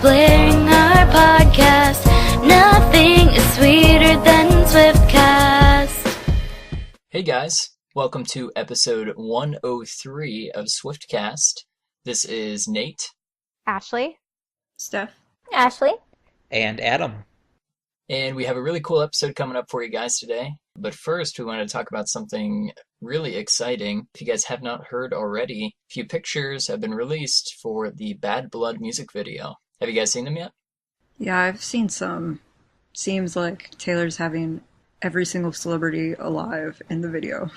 blaring our podcast. Nothing is sweeter than Swiftcast. Hey guys, welcome to episode 103 of Swiftcast. This is Nate, Ashley, Steph, Ashley, and Adam. And we have a really cool episode coming up for you guys today. But first, we wanted to talk about something really exciting. If you guys have not heard already, a few pictures have been released for the Bad Blood music video. Have you guys seen them yet? Yeah, I've seen some. Seems like Taylor's having every single celebrity alive in the video.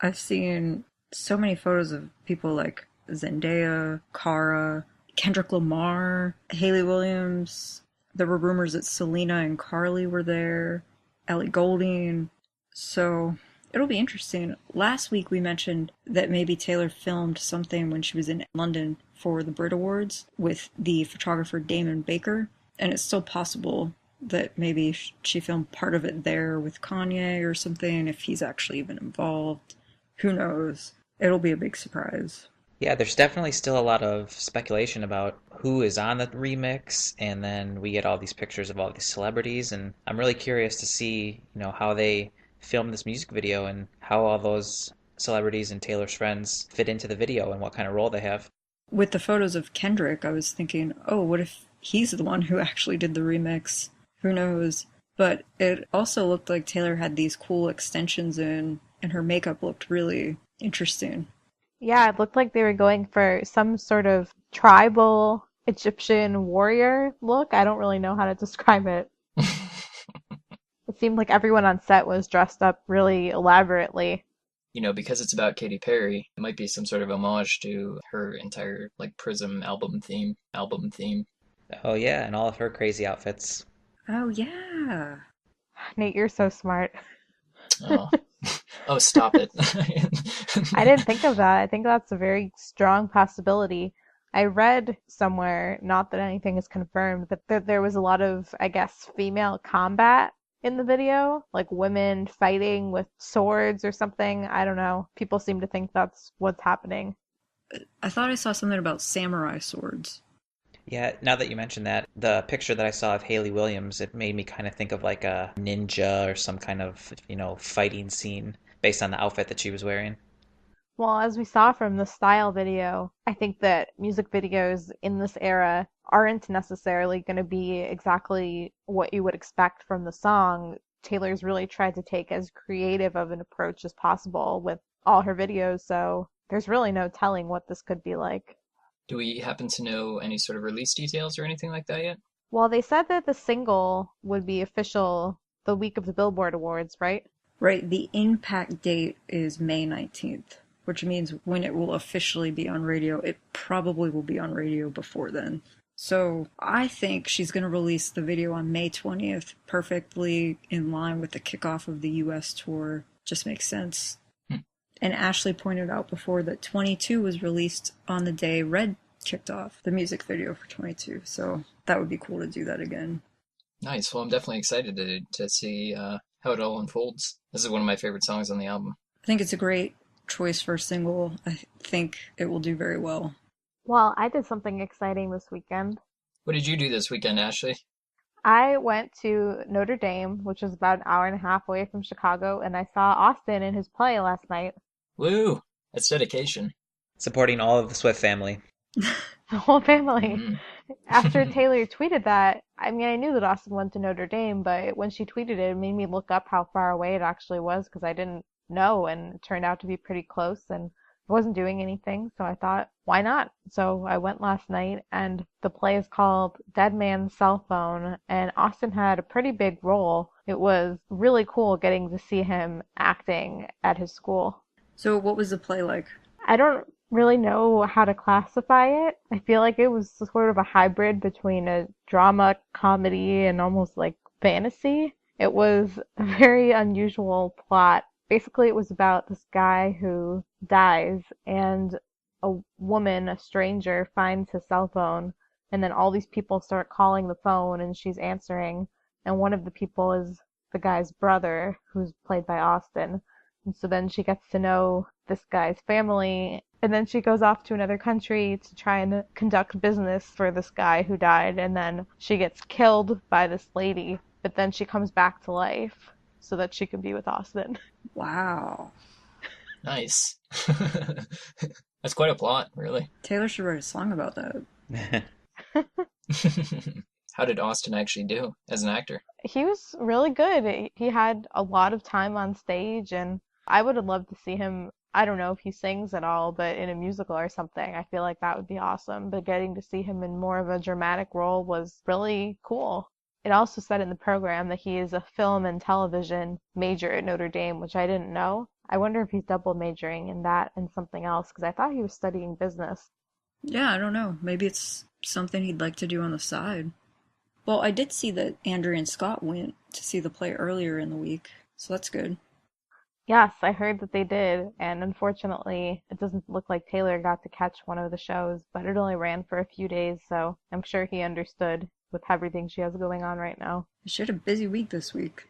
I've seen so many photos of people like Zendaya, Cara, Kendrick Lamar, Hayley Williams. There were rumors that Selena and Carly were there, Ellie Goulding. So it'll be interesting. Last week we mentioned that maybe Taylor filmed something when she was in London for the Brit Awards with the photographer Damon Baker. And it's still possible that maybe she filmed part of it there with Kanye or something, if he's actually even involved. Who knows? It'll be a big surprise. Yeah, there's definitely still a lot of speculation about who is on the remix, and then we get all these pictures of all these celebrities, and I'm really curious to see, how they filmed this music video and how all those celebrities and Taylor's friends fit into the video and what kind of role they have. With the photos of Kendrick, I was thinking, oh, what if he's the one who actually did the remix? Who knows? But it also looked like Taylor had these cool extensions in, and her makeup looked really interesting. Yeah, it looked like they were going for some sort of tribal Egyptian warrior look. I don't really know how to describe it. It seemed like everyone on set was dressed up really elaborately. Because it's about Katy Perry, it might be some sort of homage to her entire, Prism album theme. Oh yeah, and all of her crazy outfits. Oh, yeah. Nate, you're so smart. Oh. Oh, stop it. I didn't think of that. I think that's a very strong possibility. I read somewhere, not that anything is confirmed, but that there was a lot of, female combat in the video, like women fighting with swords or something. I don't know. People seem to think that's what's happening. I thought I saw something about samurai swords. Yeah, now that you mention that, the picture that I saw of Hayley Williams, it made me kind of think of like a ninja or some kind of, fighting scene based on the outfit that she was wearing. Well, as we saw from the style video, I think that music videos in this era aren't necessarily going to be exactly what you would expect from the song. Taylor's really tried to take as creative of an approach as possible with all her videos, so there's really no telling what this could be like. Do we happen to know any sort of release details or anything like that yet? Well, they said that the single would be official the week of the Billboard Awards, right? Right, the impact date is May 19th, which means when it will officially be on radio, it probably will be on radio before then. So I think she's going to release the video on May 20th, perfectly in line with the kickoff of the US tour. Just makes sense. And Ashley pointed out before that 22 was released on the day Red kicked off the music video for 22. So that would be cool to do that again. Nice. Well, I'm definitely excited to see how it all unfolds. This is one of my favorite songs on the album. I think it's a great choice for a single. I think it will do very well. Well, I did something exciting this weekend. What did you do this weekend, Ashley? I went to Notre Dame, which is about an hour and a half away from Chicago, and I saw Austin in his play last night. Woo! That's dedication. Supporting all of the Swift family. The whole family. Mm. After Taylor tweeted that, I knew that Austin went to Notre Dame, but when she tweeted it, it made me look up how far away it actually was because I didn't know, and it turned out to be pretty close, and I wasn't doing anything, so I thought, why not? So I went last night, and the play is called Dead Man's Cell Phone, and Austin had a pretty big role. It was really cool getting to see him acting at his school. So what was the play like? I don't really know how to classify it. I feel like it was sort of a hybrid between a drama, comedy, and almost like fantasy. It was a very unusual plot. Basically, it was about this guy who dies, and a woman, a stranger, finds his cell phone, and then all these people start calling the phone, and she's answering, and one of the people is the guy's brother, who's played by Austin. And so then she gets to know this guy's family, And then she goes off to another country to try and conduct business for this guy who died, and then she gets killed by this lady, but then she comes back to life so that she can be with Austin. Wow. Nice. That's quite a plot, really. Taylor should write a song about that. How did Austin actually do as an actor? He was really good. He had a lot of time on stage, and I would have loved to see him. I don't know if he sings at all, but in a musical or something, I feel like that would be awesome. But getting to see him in more of a dramatic role was really cool. It also said in the program that he is a film and television major at Notre Dame, which I didn't know. I wonder if he's double majoring in that and something else, because I thought he was studying business. Yeah, I don't know. Maybe it's something he'd like to do on the side. Well, I did see that Andrea and Scott went to see the play earlier in the week, so that's good. Yes, I heard that they did, and unfortunately, it doesn't look like Taylor got to catch one of the shows, but it only ran for a few days, so I'm sure he understood with everything she has going on right now. She had a busy week this week.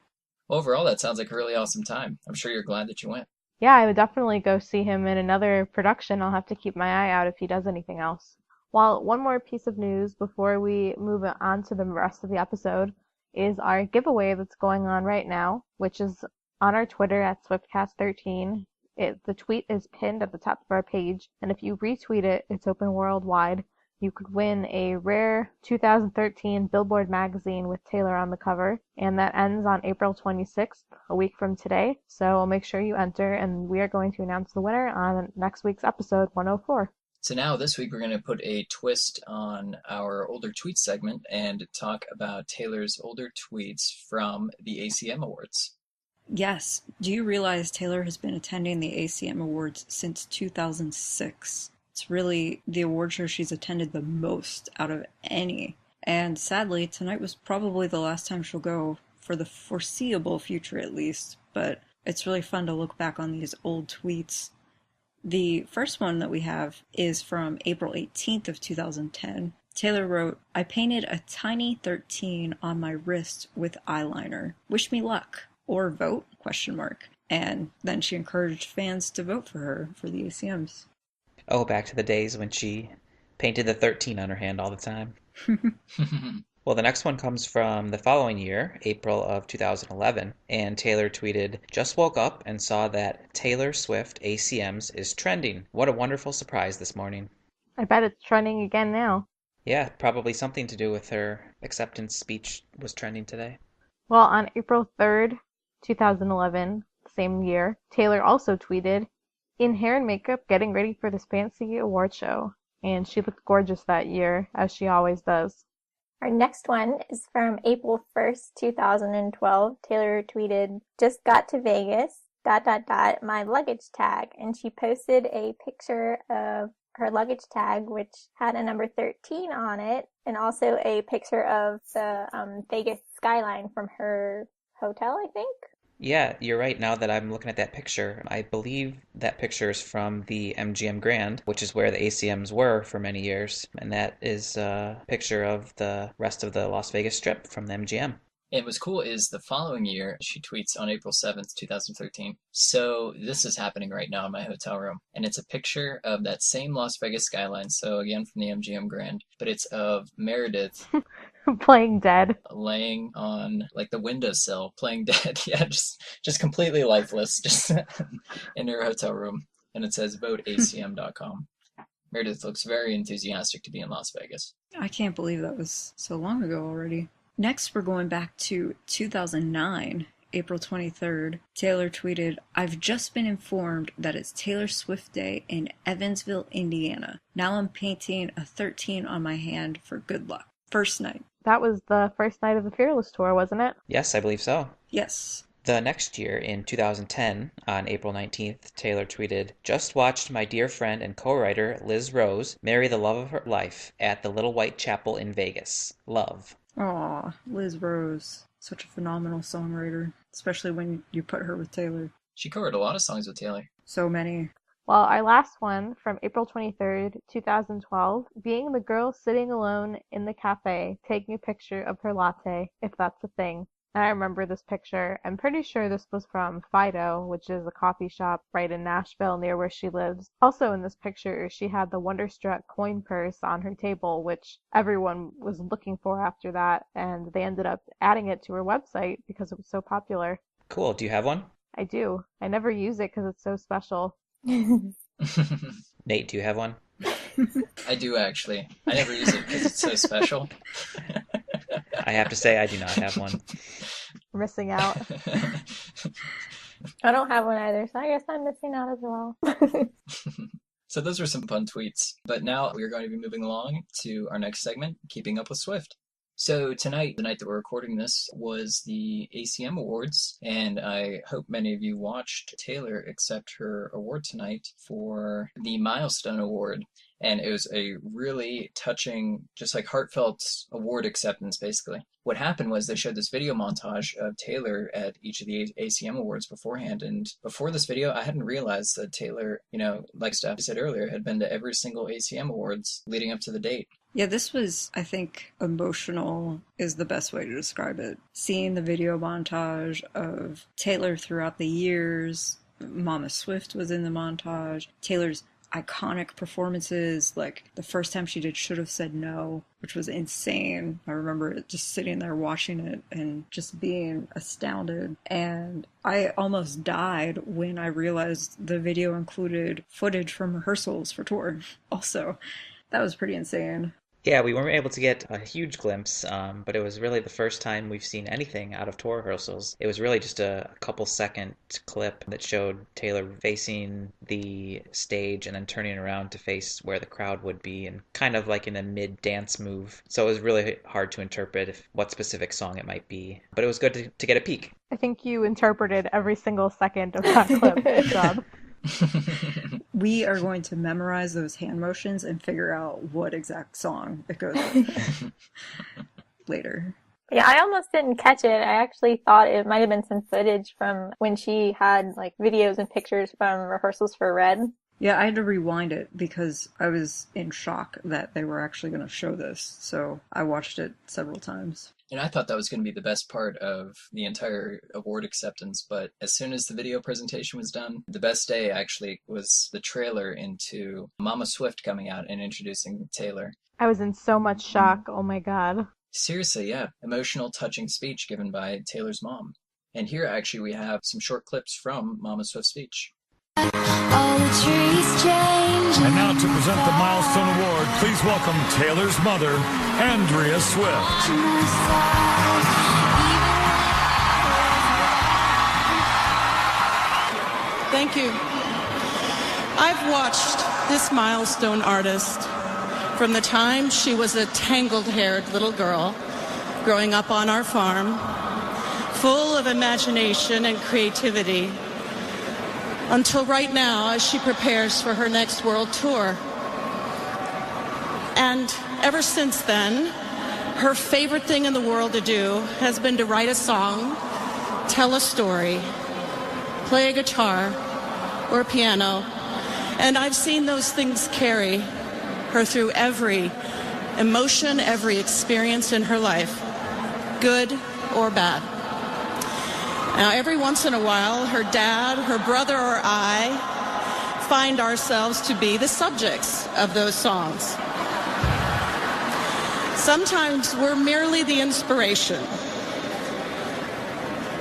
Overall, that sounds like a really awesome time. I'm sure you're glad that you went. Yeah, I would definitely go see him in another production. I'll have to keep my eye out if he does anything else. Well, one more piece of news before we move on to the rest of the episode is our giveaway that's going on right now, which is on our Twitter at Swiftcast13. The tweet is pinned at the top of our page, and if you retweet it, it's open worldwide. You could win a rare 2013 Billboard magazine with Taylor on the cover, and that ends on April 26th, a week from today. So make sure you enter, and we are going to announce the winner on next week's episode 104. So now this week we're going to put a twist on our older tweets segment and talk about Taylor's older tweets from the ACM Awards. Yes. Do you realize Taylor has been attending the ACM Awards since 2006? It's really the award show she's attended the most out of any. And sadly, tonight was probably the last time she'll go, for the foreseeable future at least. But it's really fun to look back on these old tweets. The first one that we have is from April 18th of 2010. Taylor wrote, "I painted a tiny 13 on my wrist with eyeliner. Wish me luck. Or vote? ? And then she encouraged fans to vote for her for the ACMs. Oh, back to the days when she painted the 13 on her hand all the time. Well, the next one comes from the following year, April of 2011, and Taylor tweeted, "Just woke up and saw that Taylor Swift ACMs is trending. What a wonderful surprise this morning." I bet it's trending again now. Yeah, probably something to do with her acceptance speech was trending today. Well, on April 3rd, 2011, same year, Taylor also tweeted, "In hair and makeup, getting ready for this fancy award show." And she looked gorgeous that year, as she always does. Our next one is from April 1st, 2012. Taylor tweeted, "Just got to Vegas, ... my luggage tag." And she posted a picture of her luggage tag, which had a number 13 on it, and also a picture of the Vegas skyline from her hotel, I think. Yeah, you're right. Now that I'm looking at that picture, I believe that picture is from the MGM Grand, which is where the ACMs were for many years. And that is a picture of the rest of the Las Vegas Strip from the MGM. And what's cool is the following year, she tweets on April 7th, 2013. "So this is happening right now in my hotel room. And it's a picture of that same Las Vegas skyline. So again, from the MGM Grand. But it's of Meredith Playing dead. laying on like the windowsill, playing dead." Yeah, just completely lifeless, just in her hotel room. And it says voteacm.com. Meredith looks very enthusiastic to be in Las Vegas. I can't believe that was so long ago already. Next, we're going back to 2009, April 23rd. Taylor tweeted, "I've just been informed that it's Taylor Swift Day in Evansville, Indiana. Now I'm painting a 13 on my hand for good luck. First night." That was the first night of the Fearless Tour, wasn't it? Yes, I believe so. Yes. The next year, in 2010, on April 19th, Taylor tweeted, "Just watched my dear friend and co-writer Liz Rose marry the love of her life at the Little White Chapel in Vegas. Love." Aw, Liz Rose. Such a phenomenal songwriter, especially when you put her with Taylor. She covered a lot of songs with Taylor. So many. Well, our last one from April 23rd, 2012, being the girl sitting alone in the cafe, taking a picture of her latte, if that's a thing. I remember this picture. I'm pretty sure this was from Fido, which is a coffee shop right in Nashville near where she lives. Also in this picture, she had the Wonderstruck coin purse on her table, which everyone was looking for after that, and they ended up adding it to her website because it was so popular. Cool. Do you have one? I do. I never use it because it's so special. Nate, do you have one? I do actually. I never use it because it's so special. I have to say I do not have one. We're missing out. I don't have one either, so I guess I'm missing out as well. So those were some fun tweets. But now we're going to be moving along to our next segment, Keeping Up with Swift. So tonight, the night that we're recording this, was the ACM Awards, and I hope many of you watched Taylor accept her award tonight for the Milestone Award. And it was a really touching, just like heartfelt award acceptance, basically. What happened was they showed this video montage of Taylor at each of the ACM Awards beforehand. And before this video, I hadn't realized that Taylor, like Steph said earlier, had been to every single ACM Awards leading up to the date. Yeah, this was, I think, emotional is the best way to describe it. Seeing the video montage of Taylor throughout the years, Mama Swift was in the montage, Taylor's iconic performances, like the first time she did Should Have Said No, which was insane. I remember just sitting there watching it and just being astounded. And I almost died when I realized the video included footage from rehearsals for tour. Also, that was pretty insane. Yeah, we weren't able to get a huge glimpse, but it was really the first time we've seen anything out of tour rehearsals. It was really just a couple second clip that showed Taylor facing the stage and then turning around to face where the crowd would be, and kind of like in a mid-dance move. So it was really hard to interpret what specific song it might be, but it was good to get a peek. I think you interpreted every single second of that clip. Good job. We are going to memorize those hand motions and figure out what exact song it goes with later. Yeah, I almost didn't catch it. I actually thought it might have been some footage from when she had like videos and pictures from rehearsals for Red. Yeah, I had to rewind it because I was in shock that they were actually going to show this. So I watched it several times. And I thought that was going to be the best part of the entire award acceptance, but as soon as the video presentation was done, the best day actually was the trailer into Mama Swift coming out and introducing Taylor. I was in so much shock. Oh my God. Seriously, yeah. Emotional, touching speech given by Taylor's mom. And here actually we have some short clips from Mama Swift's speech. All the trees change. And now to present the Milestone Award, please welcome Taylor's mother, Andrea Swift. Thank you. I've watched this milestone artist from the time she was a tangled-haired little girl growing up on our farm, full of imagination and creativity, until right now as she prepares for her next world tour. And ever since then, her favorite thing in the world to do has been to write a song, tell a story, play a guitar or a piano, and I've seen those things carry her through every emotion, every experience in her life, good or bad. Now, every once in a while, her dad, her brother, or I find ourselves to be the subjects of those songs. Sometimes we're merely the inspiration.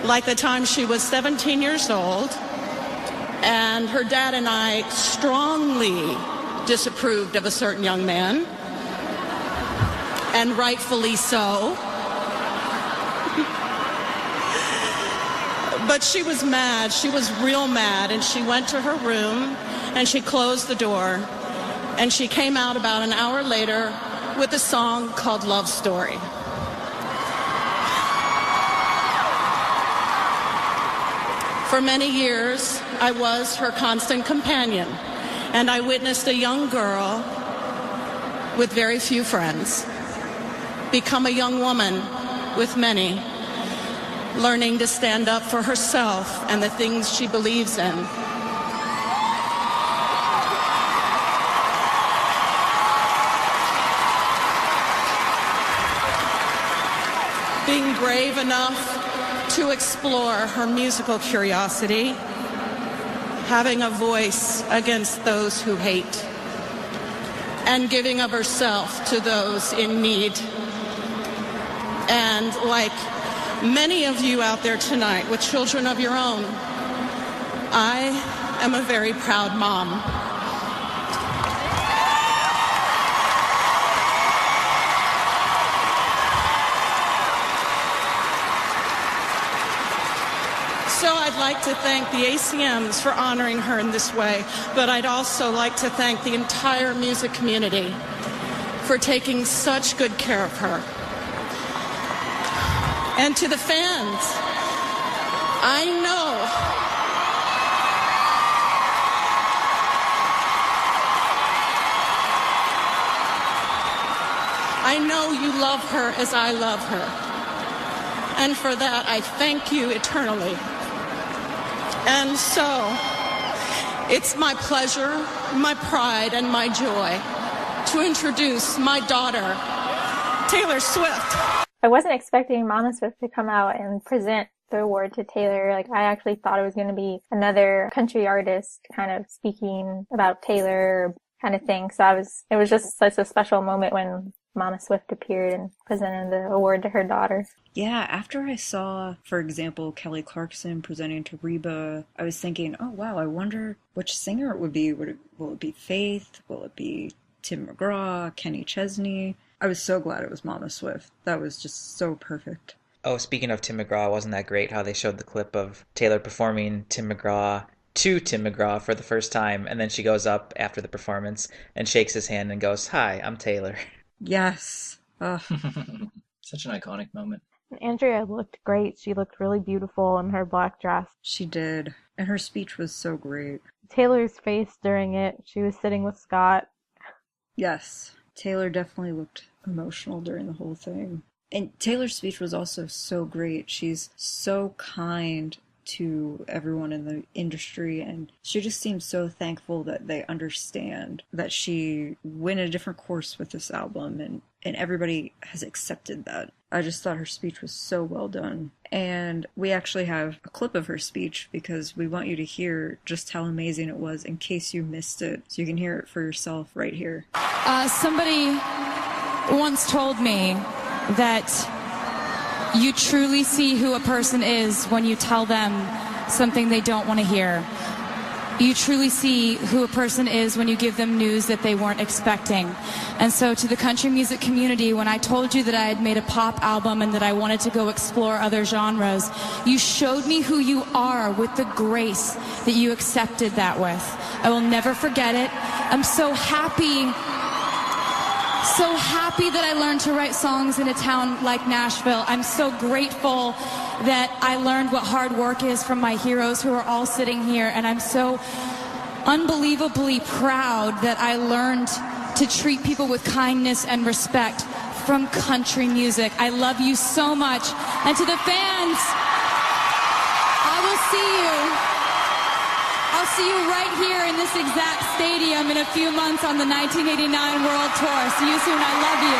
Like the time she was 17 years old, and her dad and I strongly disapproved of a certain young man, and rightfully so. But she was mad. She was real mad, and she went to her room and she closed the door, and she came out about an hour later with a song called Love Story. For many years, I was her constant companion, and I witnessed a young girl with very few friends become a young woman with many, learning to stand up for herself and the things she believes in. Being brave enough to explore her musical curiosity, having a voice against those who hate, and giving of herself to those in need. And like many of you out there tonight with children of your own, I am a very proud mom. So I'd like to thank the ACMs for honoring her in this way, but I'd also like to thank the entire music community for taking such good care of her. And to the fans, I know you love her as I love her. And for that, I thank you eternally. And so, it's my pleasure, my pride, and my joy to introduce my daughter, Taylor Swift. I wasn't expecting Mama Swift to come out and present the award to Taylor. Like, I actually thought it was going to be another country artist kind of speaking about Taylor kind of thing. So it was just such a special moment when Mama Swift appeared and presented the award to her daughter. Yeah, after I saw, for example, Kelly Clarkson presenting to Reba, I was thinking, oh wow, I wonder which singer it would be. Will it be Faith? Will it be Tim McGraw, Kenny Chesney? I was so glad it was Mama Swift. That was just so perfect. Oh, speaking of Tim McGraw, wasn't that great how they showed the clip of Taylor performing Tim McGraw to Tim McGraw for the first time, and then she goes up after the performance and shakes his hand and goes, "Hi, I'm Taylor." Yes. Such an iconic moment. Andrea looked great. She looked really beautiful in her black dress. She did. And her speech was so great. Taylor's face during it, she was sitting with Scott. Yes. Taylor definitely looked emotional during the whole thing. And Taylor's speech was also so great. She's so kind to everyone in the industry, and she just seems so thankful that they understand that she went a different course with this album, and everybody has accepted that. I just thought her speech was so well done. And we actually have a clip of her speech because we want you to hear just how amazing it was in case you missed it. So you can hear it for yourself right here. Somebody once told me that you truly see who a person is when you tell them something they don't want to hear. You truly see who a person is when you give them news that they weren't expecting. And so to the country music community, when I told you that I had made a pop album and that I wanted to go explore other genres, you showed me who you are with the grace that you accepted that with. I will never forget it. I'm so happy that I learned to write songs in a town like Nashville. I'm so grateful that I learned what hard work is from my heroes who are all sitting here, and I'm so unbelievably proud that I learned to treat people with kindness and respect from country music. I love you so much. And to the fans, I will see you. I'll see you right here in this exact stadium in a few months on the 1989 World Tour. See you soon. I love you.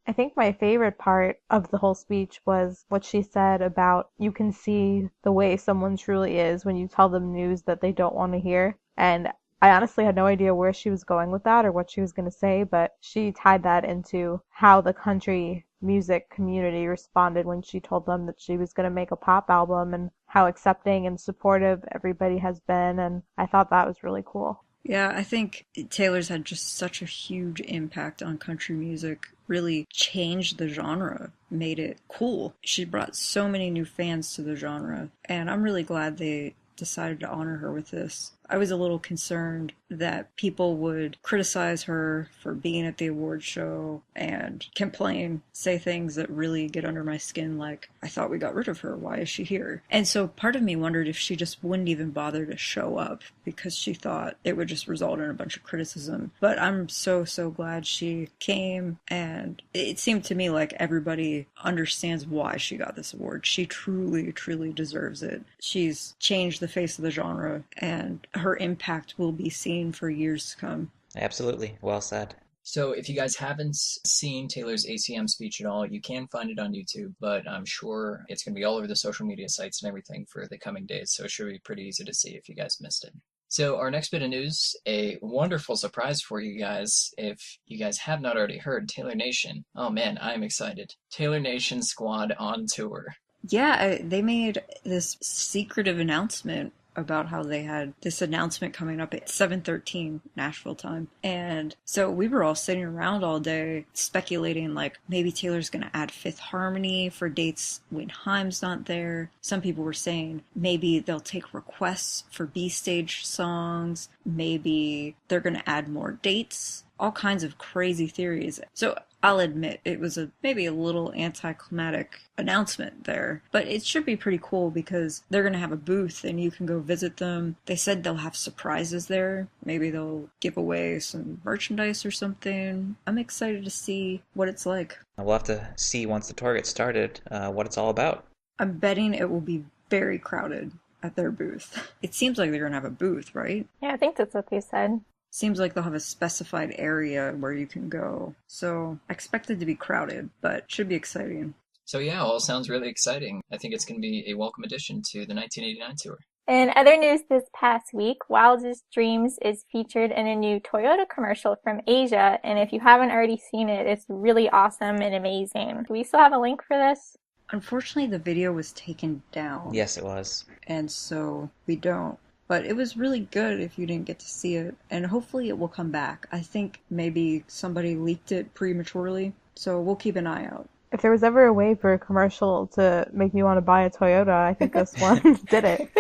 I think my favorite part of the whole speech was what she said about you can see the way someone truly is when you tell them news that they don't want to hear. And I honestly had no idea where she was going with that or what she was going to say, but she tied that into how the country music community responded when she told them that she was going to make a pop album and how accepting and supportive everybody has been. And I thought that was really cool. Yeah, I think Taylor's had just such a huge impact on country music, really changed the genre, made it cool. She brought so many new fans to the genre, and I'm really glad they decided to honor her with this. I was a little concerned that people would criticize her for being at the award show and complain, say things that really get under my skin, like, I thought we got rid of her, why is she here? And so part of me wondered if she just wouldn't even bother to show up because she thought it would just result in a bunch of criticism. But I'm so glad she came, and it seemed to me like everybody understands why she got this award. She truly deserves it. She's changed the face of the genre, and her impact will be seen for years to come. Absolutely. Well said. So if you guys haven't seen Taylor's ACM speech at all, you can find it on YouTube, but I'm sure it's going to be all over the social media sites and everything for the coming days, so it should be pretty easy to see if you guys missed it. So our next bit of news, a wonderful surprise for you guys. If you guys have not already heard, Taylor Nation. Oh man, I'm excited. Taylor Nation squad on tour. Yeah, they made this secretive announcement about how they had this announcement coming up at 7:13 Nashville time. And so we were all sitting around all day speculating like maybe Taylor's going to add Fifth Harmony for dates when Haim's not there. Some people were saying maybe they'll take requests for B-stage songs. Maybe they're going to add more dates. All kinds of crazy theories. So I'll admit it was maybe a little anticlimactic announcement there, but it should be pretty cool because they're going to have a booth and you can go visit them. They said they'll have surprises there. Maybe they'll give away some merchandise or something. I'm excited to see what it's like. We'll have to see once the tour gets started what it's all about. I'm betting it will be very crowded at their booth. It seems like they're going to have a booth, right? Yeah, I think that's what they said. Seems like they'll have a specified area where you can go. So I expect it to be crowded, but should be exciting. So yeah, all sounds really exciting. I think it's going to be a welcome addition to the 1989 tour. In other news this past week, Wildest Dreams is featured in a new Toyota commercial from Asia, and if you haven't already seen it, it's really awesome and amazing. Do we still have a link for this? Unfortunately, the video was taken down. Yes, it was. And so we don't. But it was really good if you didn't get to see it, and hopefully it will come back. I think maybe somebody leaked it prematurely, so we'll keep an eye out. If there was ever a way for a commercial to make me want to buy a Toyota, I think this one did it.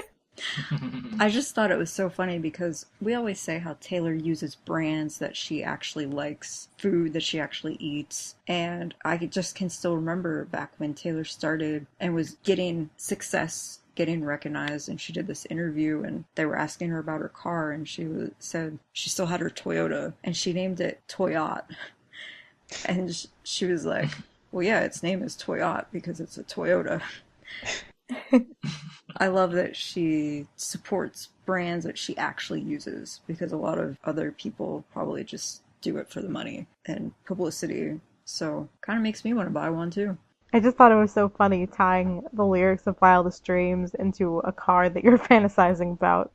I just thought it was so funny because we always say how Taylor uses brands that she actually likes, food that she actually eats, and I just can still remember back when Taylor started and was getting success, getting recognized, and she did this interview and they were asking her about her car and she said she still had her Toyota and she named it Toyot. And she was like, well, yeah, its name is Toyot because it's a Toyota. I love that she supports brands that she actually uses because a lot of other people probably just do it for the money and publicity. So kind of makes me want to buy one too. I just thought it was so funny tying the lyrics of Wildest Dreams into a car that you're fantasizing about.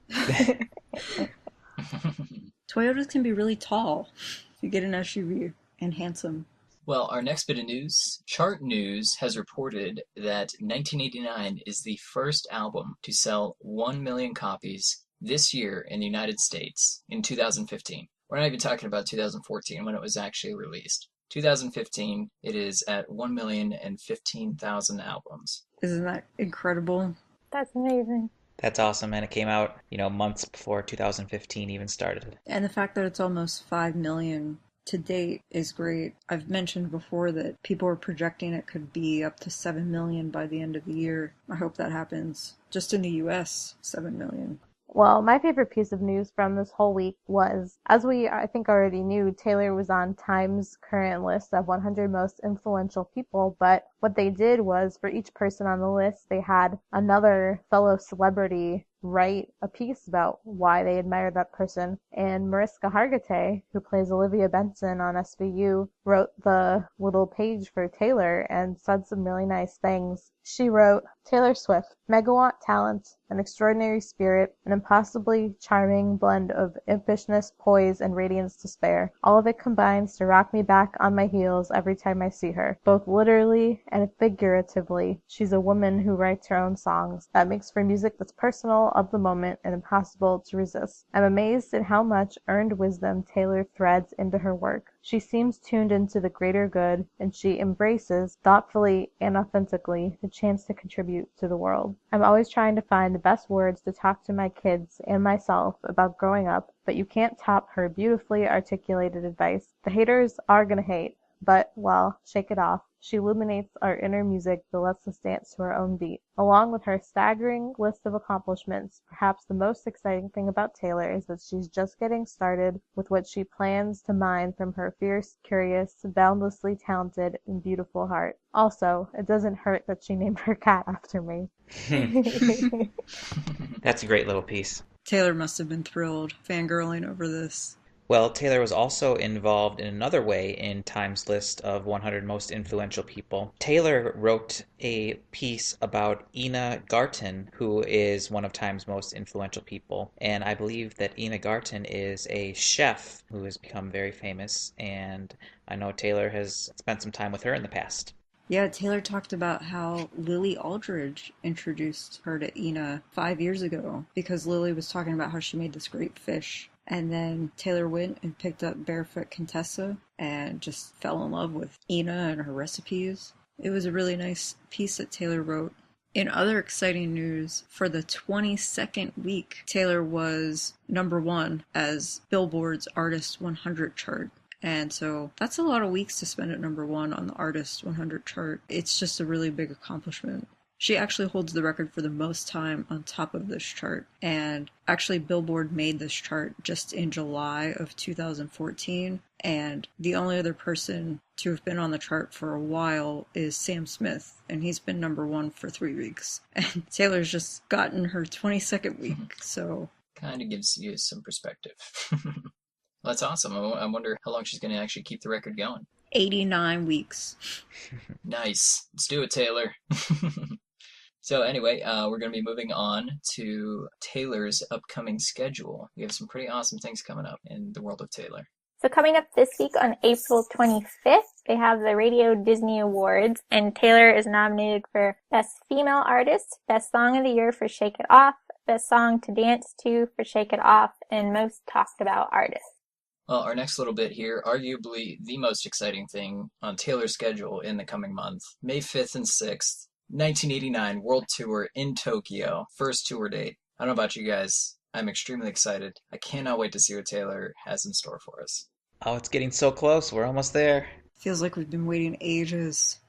Toyotas can be really tall if you get an SUV and handsome. Well, our next bit of news, Chart News has reported that 1989 is the first album to sell 1 million copies this year in the United States in 2015. We're not even talking about 2014 when it was actually released. 2015, it is at 1,015,000 albums. Isn't that incredible? That's amazing. That's awesome, and it came out, months before 2015 even started. And the fact that it's almost 5 million to date is great. I've mentioned before that people are projecting it could be up to 7 million by the end of the year. I hope that happens. Just in the US, 7 million. Well, my favorite piece of news from this whole week was, as we, I think, already knew, Taylor was on Time's current list of 100 most influential people, but what they did was, for each person on the list, they had another fellow celebrity write a piece about why they admired that person. And Mariska Hargitay, who plays Olivia Benson on SVU, wrote the little page for Taylor and said some really nice things. She wrote, Taylor Swift, megawatt talent, an extraordinary spirit, an impossibly charming blend of impishness, poise, and radiance to spare. All of it combines to rock me back on my heels every time I see her, both literally and figuratively. She's a woman who writes her own songs. That makes for music that's personal, of the moment, and impossible to resist. I'm amazed at how much earned wisdom Taylor threads into her work. She seems tuned into the greater good, and she embraces, thoughtfully and authentically, the chance to contribute to the world. I'm always trying to find the best words to talk to my kids and myself about growing up, but you can't top her beautifully articulated advice. The haters are gonna hate, but, well, shake it off. She illuminates our inner music that lets us dance to our own beat. Along with her staggering list of accomplishments, perhaps the most exciting thing about Taylor is that she's just getting started with what she plans to mine from her fierce, curious, boundlessly talented, and beautiful heart. Also, it doesn't hurt that she named her cat after me. That's a great little piece. Taylor must have been thrilled, fangirling over this. Well, Taylor was also involved in another way in Time's list of 100 most influential people. Taylor wrote a piece about Ina Garten, who is one of Time's most influential people. And I believe that Ina Garten is a chef who has become very famous. And I know Taylor has spent some time with her in the past. Yeah, Taylor talked about how Lily Aldridge introduced her to Ina 5 years ago because Lily was talking about how she made this great fish. And then Taylor went and picked up Barefoot Contessa and just fell in love with Ina and her recipes. It was a really nice piece that Taylor wrote. In other exciting news, for the 22nd week, Taylor was #1 as Billboard's Artist 100 chart. And so that's a lot of weeks to spend at #1 on the Artist 100 chart. It's just a really big accomplishment. She actually holds the record for the most time on top of this chart. And actually Billboard made this chart just in July of 2014. And the only other person to have been on the chart for a while is Sam Smith. And he's been #1 for 3 weeks. And Taylor's just gotten her 22nd week. So Kind of gives you some perspective. Well, that's awesome. I wonder how long she's going to actually keep the record going. 89 weeks. Nice. Let's do it, Taylor. So anyway, we're going to be moving on to Taylor's upcoming schedule. We have some pretty awesome things coming up in the world of Taylor. So coming up this week on April 25th, they have the Radio Disney Awards, and Taylor is nominated for Best Female Artist, Best Song of the Year for Shake It Off, Best Song to Dance to for Shake It Off, and Most Talked About Artist. Well, our next little bit here, arguably the most exciting thing on Taylor's schedule in the coming month, May 5th and 6th, 1989 World Tour in Tokyo, first tour date. I don't know about you guys, I'm extremely excited. I cannot wait to see what Taylor has in store for us. Oh, it's getting so close. We're almost there. Feels like we've been waiting ages.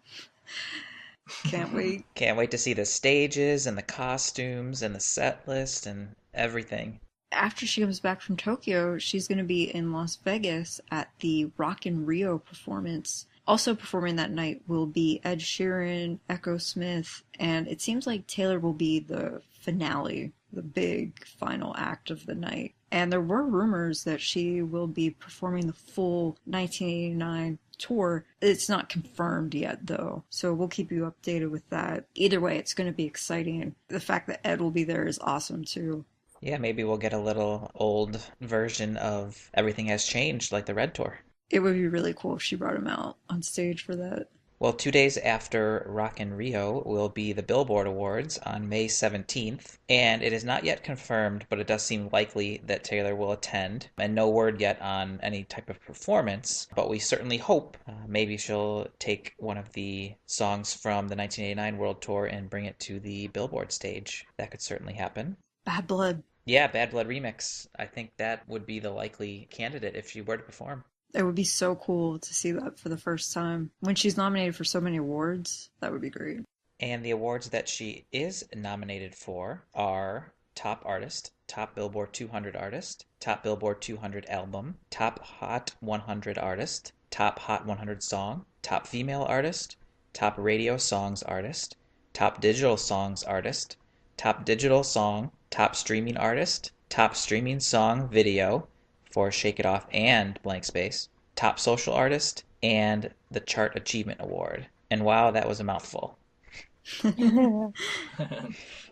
Can't wait. Can't wait to see the stages and the costumes and the set list and everything. After she comes back from Tokyo, she's going to be in Las Vegas at the Rock in Rio performance. Also performing that night will be Ed Sheeran, Echo Smith, and it seems like Taylor will be the finale, the big final act of the night. And there were rumors that she will be performing the full 1989 tour. It's not confirmed yet, though, so we'll keep you updated with that. Either way, it's going to be exciting. The fact that Ed will be there is awesome, too. Yeah, maybe we'll get a little old version of Everything Has Changed, like the Red Tour. It would be really cool if she brought him out on stage for that. Well, 2 days after Rock in Rio will be the Billboard Awards on May 17th, and it is not yet confirmed, but it does seem likely that Taylor will attend, and no word yet on any type of performance, but we certainly hope maybe she'll take one of the songs from the 1989 World Tour and bring it to the Billboard stage. That could certainly happen. Bad Blood. Yeah, Bad Blood remix. I think that would be the likely candidate if she were to perform. It would be so cool to see that for the first time. When she's nominated for so many awards, that would be great. And the awards that she is nominated for are Top Artist, Top Billboard 200 Artist, Top Billboard 200 Album, Top Hot 100 Artist, Top Hot 100 Song, Top Female Artist, Top Radio Songs Artist, Top Digital Songs Artist, Top Digital Song, Top Streaming Artist, Top Streaming Song Video for Shake It Off and Blank Space, Top Social Artist, and the Chart Achievement Award. And wow, that was a mouthful.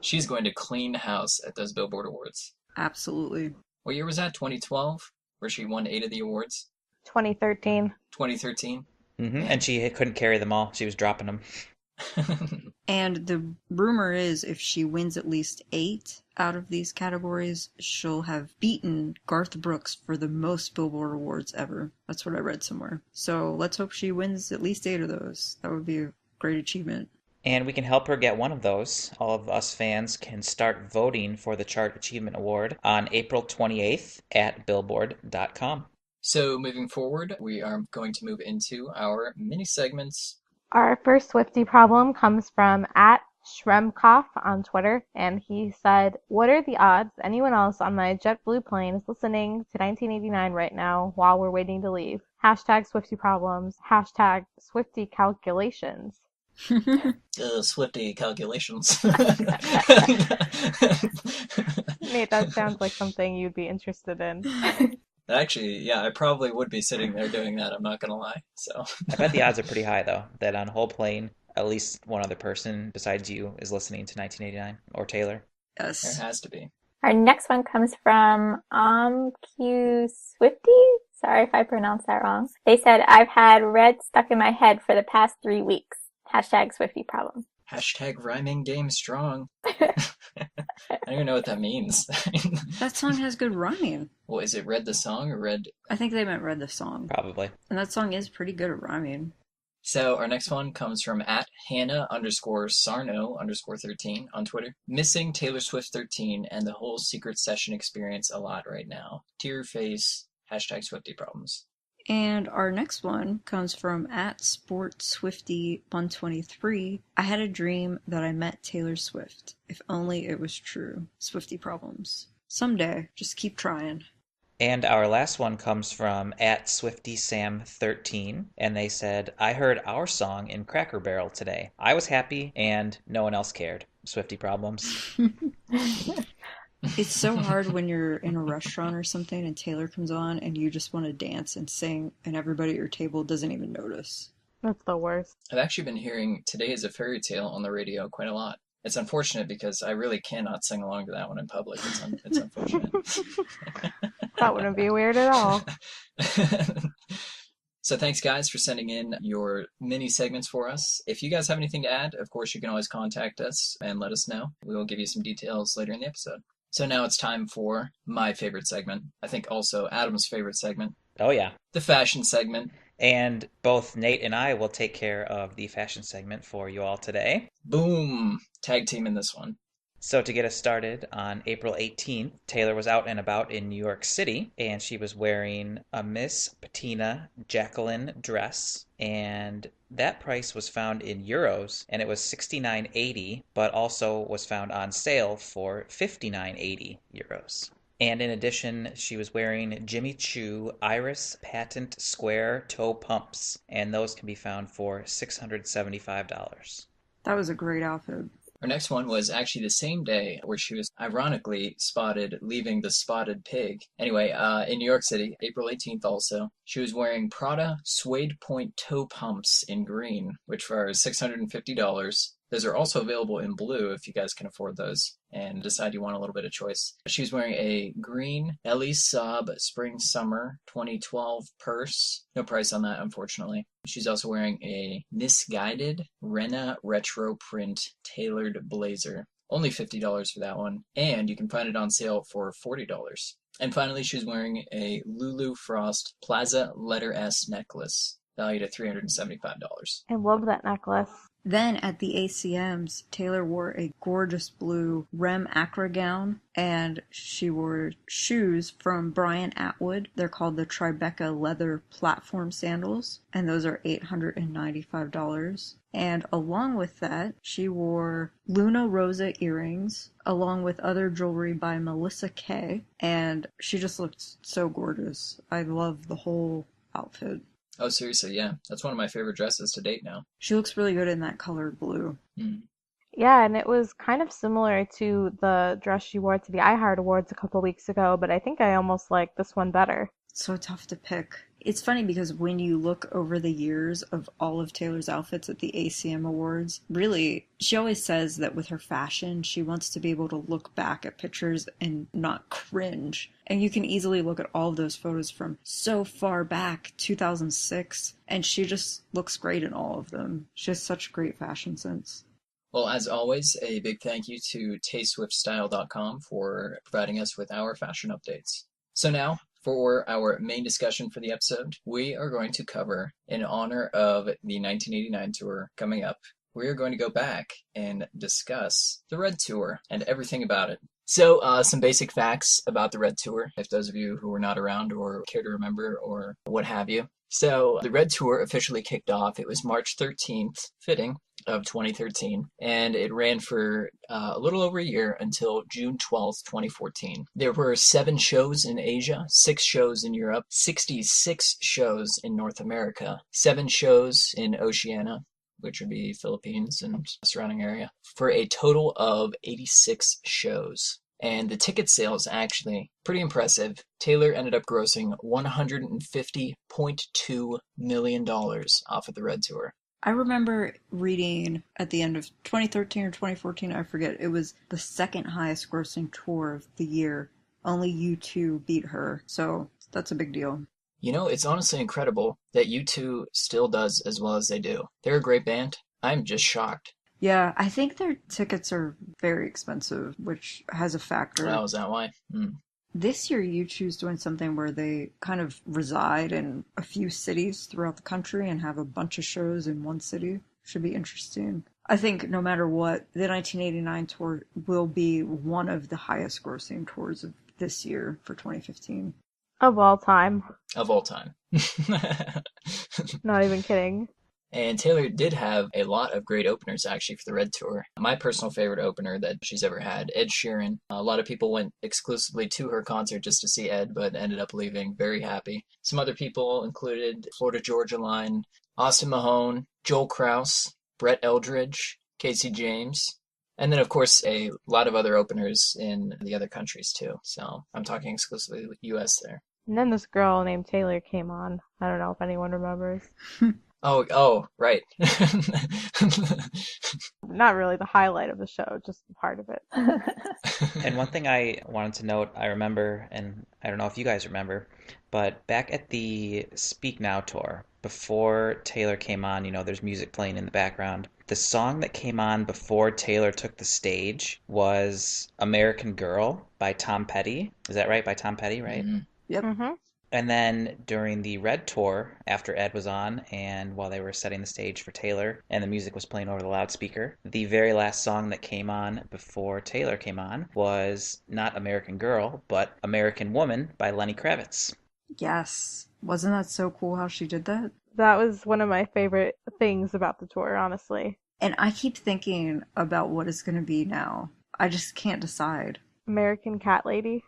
She's going to clean house at those Billboard Awards. Absolutely. What year was that? 2012? Where she won 8 of the awards? 2013. 2013? Mm-hmm. And she couldn't carry them all. She was dropping them. And the rumor is if she wins at least 8 out of these categories, she'll have beaten Garth Brooks for the most Billboard Awards ever. That's what I read somewhere. So let's hope she wins at least 8 of those. That would be a great achievement. And we can help her get one of those. All of us fans can start voting for the Chart Achievement Award on April 28th at billboard.com. So moving forward, we are going to move into our mini segments. Our first Swiftie problem comes from @Shremkoff on Twitter, and he said, "What are the odds anyone else on my JetBlue plane is listening to 1989 right now while we're waiting to leave? Hashtag Swiftie problems. Hashtag Swiftie calculations." Swiftie calculations. Nate, that sounds like something you'd be interested in. Actually, yeah, I probably would be sitting there doing that. I'm not gonna lie. So I bet the odds are pretty high, though, that on a whole plane, at least one other person besides you is listening to 1989 or Taylor. there Yes. has to be. Our next one comes from Q Swifty. Sorry if I pronounced that wrong. They said, I've had red stuck in my head for the past 3 weeks. Hashtag Swifty problem. Hashtag rhyming game strong. I don't even know what that means. That song has good rhyming. Well, is it Read the Song or Read? I think they meant read the song. Probably. And that song is pretty good at rhyming. So our next one comes from at Hannah_Sarno_13 on Twitter. Missing Taylor Swift 13 and the whole secret session experience a lot right now. Tear face, hashtag Swifty problems. And our next one comes from at SportSwifty123. I had a dream that I met Taylor Swift. If only it was true. Swifty problems. Someday, just keep trying. And our last one comes from at SwiftySam13, and they said, I heard our song in Cracker Barrel today. I was happy, and no one else cared. Swifty problems. It's so hard when you're in a restaurant or something and Taylor comes on and you just want to dance and sing and everybody at your table doesn't even notice. That's the worst. I've actually been hearing Today is a Fairy Tale on the radio quite a lot. It's unfortunate because I really cannot sing along to that one in public. It's unfortunate. That wouldn't be weird at all. So thanks, guys, for sending in your mini segments for us. If you guys have anything to add, of course, you can always contact us and let us know. We will give you some details later in the episode. So now it's time for my favorite segment. I think also Adam's favorite segment. Oh, yeah. The fashion segment. And both Nate and I will take care of the fashion segment for you all today. Boom! Tag team in this one. So to get us started, on April 18th, Taylor was out and about in New York City, and she was wearing a Miss Patina Jacqueline dress, and that price was found in euros, and it was $69.80, but also was found on sale for $59.80 euros. And in addition, she was wearing Jimmy Choo Iris Patent Square toe pumps, and those can be found for $675. That was a great outfit. Our next one was actually the same day where she was ironically spotted leaving the Spotted Pig. Anyway, in New York City, April 18th also, she was wearing Prada Suede Point toe pumps in green, which were $650. Those are also available in blue if you guys can afford those and decide you want a little bit of choice. She was wearing a green Elie Saab Spring Summer 2012 purse. No price on that, unfortunately. She's also wearing a misguided Rena retro print tailored blazer. Only $50 for that one. And you can find it on sale for $40. And finally, she was wearing a Lulu Frost Plaza Letter S necklace, valued at $375. I love that necklace. Then at the ACMs, Taylor wore a gorgeous blue Rem Acra gown, and she wore shoes from Brian Atwood. They're called the Tribeca leather platform sandals, and those are $895. And along with that, she wore Luna Rosa earrings, along with other jewelry by Melissa Kay, and she just looked so gorgeous. I love the whole outfit. Oh, seriously, yeah. That's one of my favorite dresses to date now. She looks really good in that colored blue. Mm. Yeah, and it was kind of similar to the dress she wore to the iHeart Awards a couple weeks ago, but I think I almost like this one better. So tough to pick. It's funny because when you look over the years of all of Taylor's outfits at the ACM Awards, really, she always says that with her fashion, she wants to be able to look back at pictures and not cringe. And you can easily look at all of those photos from so far back, 2006, and she just looks great in all of them. She has such great fashion sense. Well, as always, a big thank you to TasteSwiftStyle.com for providing us with our fashion updates. So now, for our main discussion for the episode, we are going to cover, in honor of the 1989 tour coming up, we are going to go back and discuss the Red Tour and everything about it. So, some basic facts about the Red Tour, if those of you who were not around or care to remember or what have you. So, the Red Tour officially kicked off. It was March 13th, fitting, of 2013, and it ran for a little over a year until June 12th, 2014. There were 7 shows in Asia, 6 shows in Europe, 66 shows in North America, 7 shows in Oceania, which would be Philippines and surrounding area, for a total of 86 shows. And the ticket sales actually pretty impressive. Taylor ended up grossing $150.2 million off of the Red Tour. I remember reading at the end of 2013 or 2014, I forget, it was the second highest grossing tour of the year. Only U2 beat her, so that's a big deal. You know, it's honestly incredible that U2 still does as well as they do. They're a great band. I'm just shocked. Yeah, I think their tickets are very expensive, which has a factor. Oh, is that why? This year, U2's doing something where they kind of reside in a few cities throughout the country and have a bunch of shows in one city. Should be interesting. I think no matter what, the 1989 tour will be one of the highest grossing tours of this year for 2015. Of all time. Of all time. Not even kidding. And Taylor did have a lot of great openers actually for the Red Tour. My personal favorite opener that she's ever had, Ed Sheeran. A lot of people went exclusively to her concert just to see Ed, but ended up leaving very happy. Some other people included Florida Georgia Line, Austin Mahone, Joel Kraus, Brett Eldridge, Casey James, and then of course a lot of other openers in the other countries too. So I'm talking exclusively US there. And then this girl named Taylor came on. I don't know if anyone remembers. Oh, right. Not really the highlight of the show, just part of it. And one thing I wanted to note, I remember, and I don't know if you guys remember, but back at the Speak Now tour, before Taylor came on, you know, there's music playing in the background. The song that came on before Taylor took the stage was American Girl by Tom Petty. Is that right? By Tom Petty, right? Mm-hmm. Yep. Mm-hmm. And then during the Red Tour, after Ed was on, and while they were setting the stage for Taylor, and the music was playing over the loudspeaker, the very last song that came on before Taylor came on was not American Girl, but American Woman by Lenny Kravitz. Yes. Wasn't that so cool how she did that? That was one of my favorite things about the tour, honestly. And I keep thinking about what it's going to be now. I just can't decide. American Cat Lady.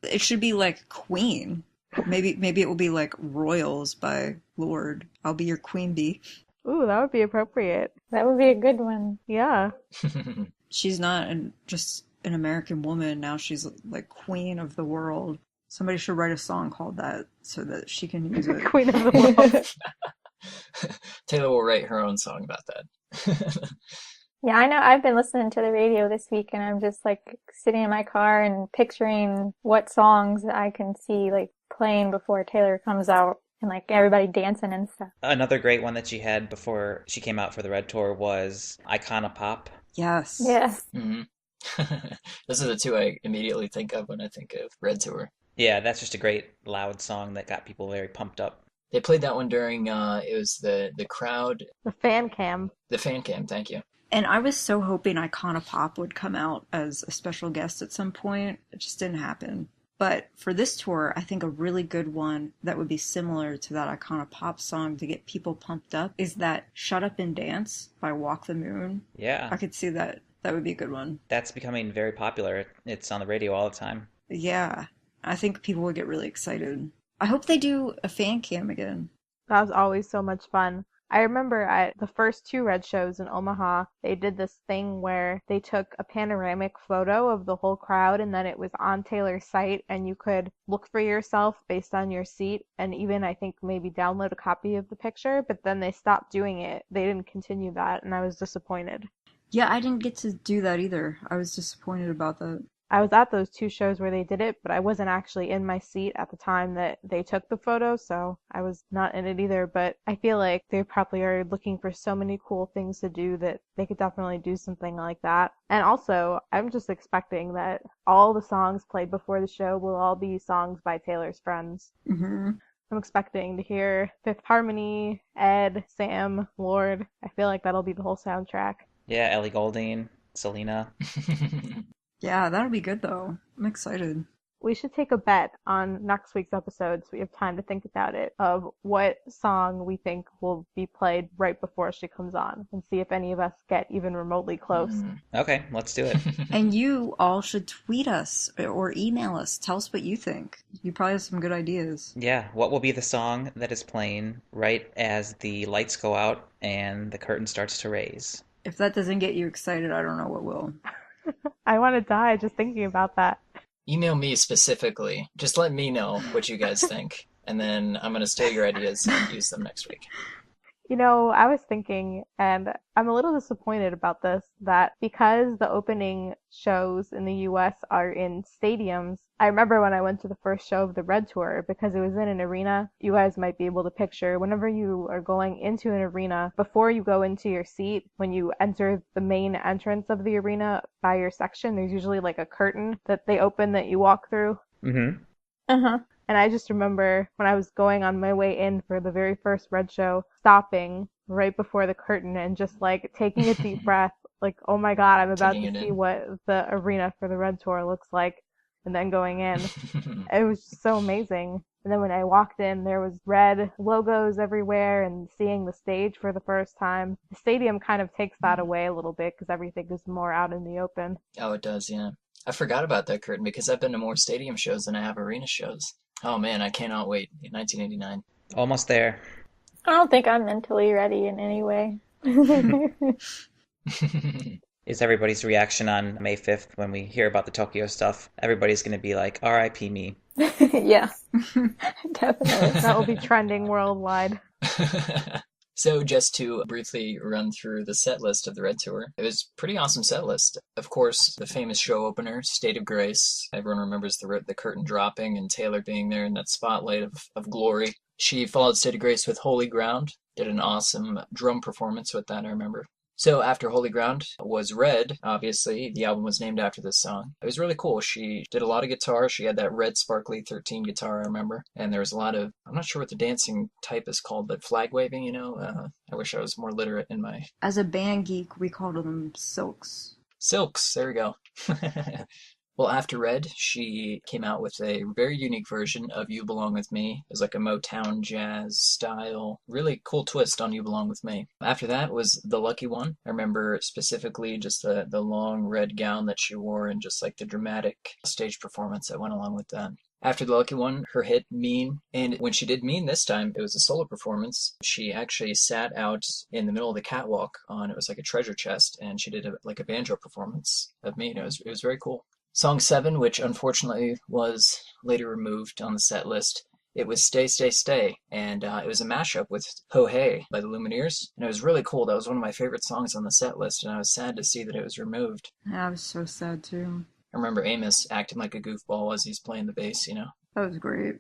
It should be like Queen. Maybe it will be like Royals by Lorde. I'll be your queen bee. Ooh, that would be appropriate. That would be a good one. Yeah. She's not just an American woman. Now she's like queen of the world. Somebody should write a song called that so that she can use it. Queen of the world. Taylor will write her own song about that. Yeah, I know. I've been listening to the radio this week and I'm just like sitting in my car and picturing what songs I can see like playing before Taylor comes out and like everybody dancing and stuff. Another great one that she had before she came out for the Red Tour was Icona Pop. Yes. Yes. Mm-hmm. Those are the two I immediately think of when I think of Red Tour. Yeah, that's just a great loud song that got people very pumped up. They played that one during, it was the crowd. The fan cam. The fan cam, thank you. And I was so hoping Icona Pop would come out as a special guest at some point. It just didn't happen. But for this tour, I think a really good one that would be similar to that Icona Pop song to get people pumped up is that Shut Up and Dance by Walk the Moon. Yeah. I could see that. That would be a good one. That's becoming very popular. It's on the radio all the time. Yeah. I think people would get really excited. I hope they do a fan cam again. That was always so much fun. I remember at the first two Red shows in Omaha, they did this thing where they took a panoramic photo of the whole crowd and then it was on Taylor's site and you could look for yourself based on your seat and even I think maybe download a copy of the picture, but then they stopped doing it. They didn't continue that and I was disappointed. Yeah, I didn't get to do that either. I was disappointed about that. I was at those two shows where they did it, but I wasn't actually in my seat at the time that they took the photo, so I was not in it either. But I feel like they probably are looking for so many cool things to do that they could definitely do something like that. And also, I'm just expecting that all the songs played before the show will all be songs by Taylor's friends. Mm-hmm. I'm expecting to hear Fifth Harmony, Ed, Sam, Lorde. I feel like that'll be the whole soundtrack. Yeah, Ellie Goulding, Selena. Yeah, that'll be good though. I'm excited. We should take a bet on next week's episode so we have time to think about it of what song we think will be played right before she comes on and see if any of us get even remotely close. Okay, let's do it. And you all should tweet us or email us. Tell us what you think. You probably have some good ideas. Yeah, what will be the song that is playing right as the lights go out and the curtain starts to raise? If that doesn't get you excited, I don't know what will. I want to die just thinking about that. Email me specifically. Just let me know what you guys think. And then I'm going to steal your ideas and use them next week. You know, I was thinking, and I'm a little disappointed about this, that because the opening shows in the US are in stadiums, I remember when I went to the first show of the Red Tour, because it was in an arena, you guys might be able to picture, whenever you are going into an arena, before you go into your seat, when you enter the main entrance of the arena by your section, there's usually like a curtain that they open that you walk through. Mm-hmm. Uh-huh. And I just remember when I was going on my way in for the very first Red show, stopping right before the curtain and just like taking a deep breath, like, oh my God, I'm about to see what the arena for the Red Tour looks like, and then going in. It was just so amazing. And then when I walked in, there was red logos everywhere, and seeing the stage for the first time. The stadium kind of takes that away a little bit because everything is more out in the open. Oh, it does, yeah. I forgot about that curtain because I've been to more stadium shows than I have arena shows. Oh man, I cannot wait. 1989. Almost there. I don't think I'm mentally ready in any way. Is everybody's reaction on May 5th when we hear about the Tokyo stuff? Everybody's going to be like, R.I.P. me. Yeah, definitely. That will be trending worldwide. So just to briefly run through the set list of the Red Tour, it was a pretty awesome set list. Of course, the famous show opener, State of Grace. Everyone remembers the curtain dropping and Taylor being there in that spotlight of glory. She followed State of Grace with Holy Ground, did an awesome drum performance with that, I remember. So after Holy Ground was Red, obviously, the album was named after this song. It was really cool. She did a lot of guitar. She had that red sparkly 13 guitar, I remember. And there was a lot of, I'm not sure what the dancing type is called, but flag waving, you know? I wish I was more literate in my... As a band geek, we called them silks. Silks, there we go. Well, after Red, she came out with a very unique version of You Belong With Me. It was like a Motown jazz style, really cool twist on You Belong With Me. After that was The Lucky One. I remember specifically just the long red gown that she wore and just like the dramatic stage performance that went along with that. After The Lucky One, her hit Mean, and when she did Mean this time, it was a solo performance. She actually sat out in the middle of the catwalk it was like a treasure chest, and she did a banjo performance of Mean. It was very cool. Song 7, which unfortunately was later removed on the set list, it was Stay, Stay, Stay, and it was a mashup with Ho Hey by the Lumineers, and it was really cool. That was one of my favorite songs on the set list, and I was sad to see that it was removed. Yeah, I was so sad too. I remember Amos acting like a goofball as he's playing the bass, you know? That was great.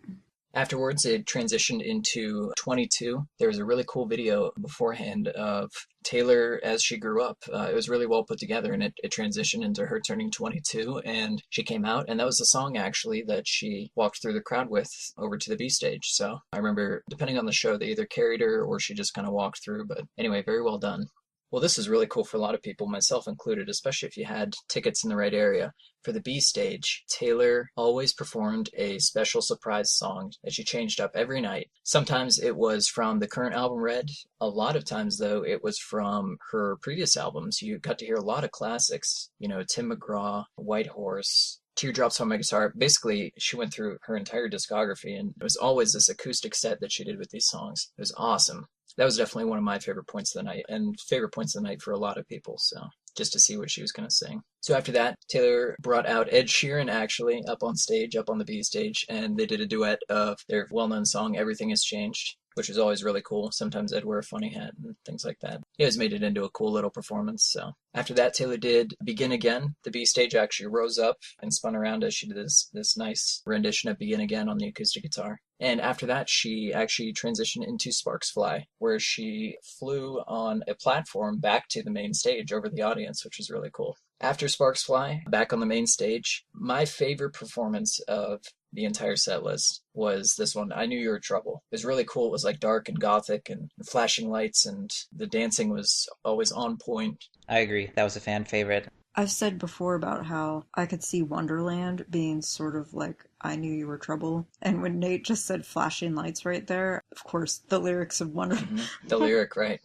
Afterwards, it transitioned into 22. There was a really cool video beforehand of Taylor as she grew up. It was really well put together, and it transitioned into her turning 22, and she came out, and that was the song, actually, that she walked through the crowd with over to the B stage. So I remember, depending on the show, they either carried her or she just kind of walked through, but anyway, very well done. Well, this is really cool for a lot of people, myself included, especially if you had tickets in the right area. For the B stage, Taylor always performed a special surprise song that she changed up every night. Sometimes it was from the current album Red. A lot of times, though, it was from her previous albums. You got to hear a lot of classics, you know, Tim McGraw, White Horse, Teardrops on My Guitar. Basically, she went through her entire discography, and it was always this acoustic set that she did with these songs. It was awesome. That was definitely one of my favorite points of the night, and favorite points of the night for a lot of people, so just to see what she was going to sing. So after that, Taylor brought out Ed Sheeran, actually, up on stage, up on the B stage, and they did a duet of their well-known song, Everything Has Changed, which was always really cool. Sometimes I'd wear a funny hat and things like that. It has made it into a cool little performance. So after that, Taylor did Begin Again. The B stage actually rose up and spun around as she did this nice rendition of Begin Again on the acoustic guitar. And after that, she actually transitioned into Sparks Fly, where she flew on a platform back to the main stage over the audience, which was really cool. After Sparks Fly, back on the main stage, my favorite performance of the entire set list was this one, I Knew You Were Trouble. It was really cool. It was like dark and gothic and flashing lights, and the dancing was always on point. I agree. That was a fan favorite. I've said before about how I could see Wonderland being sort of like I Knew You Were Trouble. And when Nate just said flashing lights right there, of course, the lyrics of Wonderland. Mm-hmm. The lyric, right.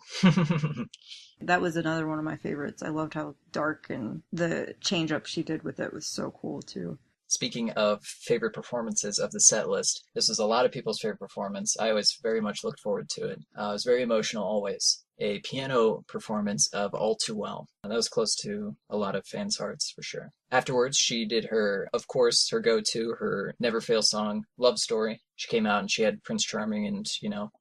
That was another one of my favorites. I loved how dark, and the change up she did with it was so cool too. Speaking of favorite performances of the set list, this was a lot of people's favorite performance. I always very much looked forward to it. It was very emotional always. A piano performance of All Too Well. And that was close to a lot of fans' hearts for sure. Afterwards, she did her, of course, her go-to, her Never Fail song, Love Story. She came out and she had Prince Charming and,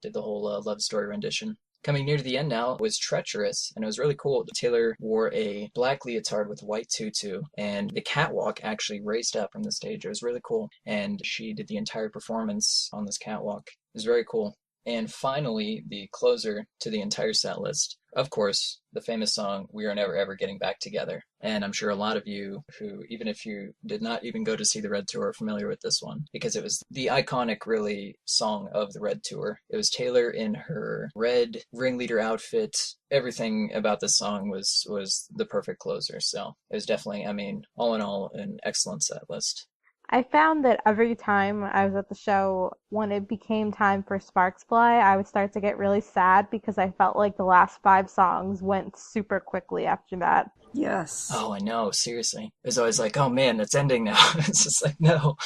did the whole Love Story rendition. Coming near to the end now was Treacherous, and it was really cool. Taylor wore a black leotard with a white tutu, and the catwalk actually raced up from the stage. It was really cool, and she did the entire performance on this catwalk. It was very cool. And finally, the closer to the entire set list, of course, the famous song, We Are Never Ever Getting Back Together. And I'm sure a lot of you who, even if you did not even go to see the Red Tour, are familiar with this one, because it was the iconic, really, song of the Red Tour. It was Taylor in her red ringleader outfit. Everything about this song was the perfect closer. So it was definitely, all in all, an excellent set list. I found that every time I was at the show, when it became time for Sparks Fly, I would start to get really sad because I felt like the last 5 songs went super quickly after that. Yes. Oh, I know, seriously. It was always like, oh man, it's ending now. It's just like, no.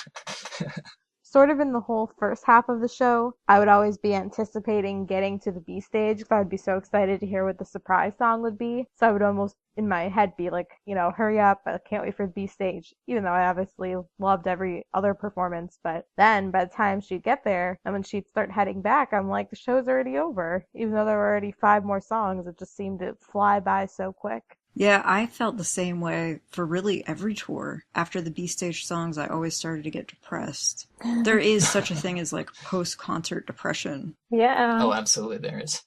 Sort of in the whole first half of the show, I would always be anticipating getting to the B stage because I would be so excited to hear what the surprise song would be. So I would almost, in my head, be like, hurry up, I can't wait for the B stage, even though I obviously loved every other performance. But then by the time she'd get there and when she'd start heading back, I'm like, the show's already over. Even though there were already 5 more songs, it just seemed to fly by so quick. Yeah, I felt the same way for really every tour. After the B-stage songs, I always started to get depressed. There is such a thing as like post-concert depression. Yeah. Oh, absolutely there is.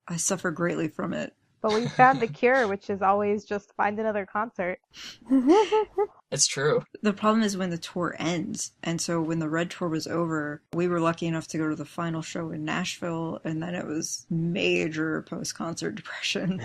I suffer greatly from it. But we found the cure, which is always just find another concert. It's true. The problem is when the tour ends. And so when the Red Tour was over, we were lucky enough to go to the final show in Nashville, and then it was major post-concert depression.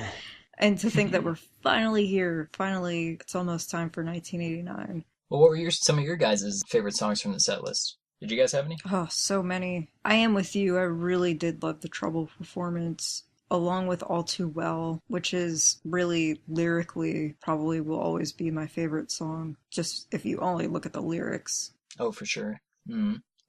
And to think that we're finally here, finally, it's almost time for 1989. Well, what were some of your guys' favorite songs from the set list? Did you guys have any? Oh, so many. I Am With You. I really did love the Trouble performance, along with All Too Well, which is really lyrically probably will always be my favorite song, just if you only look at the lyrics. Oh, for sure.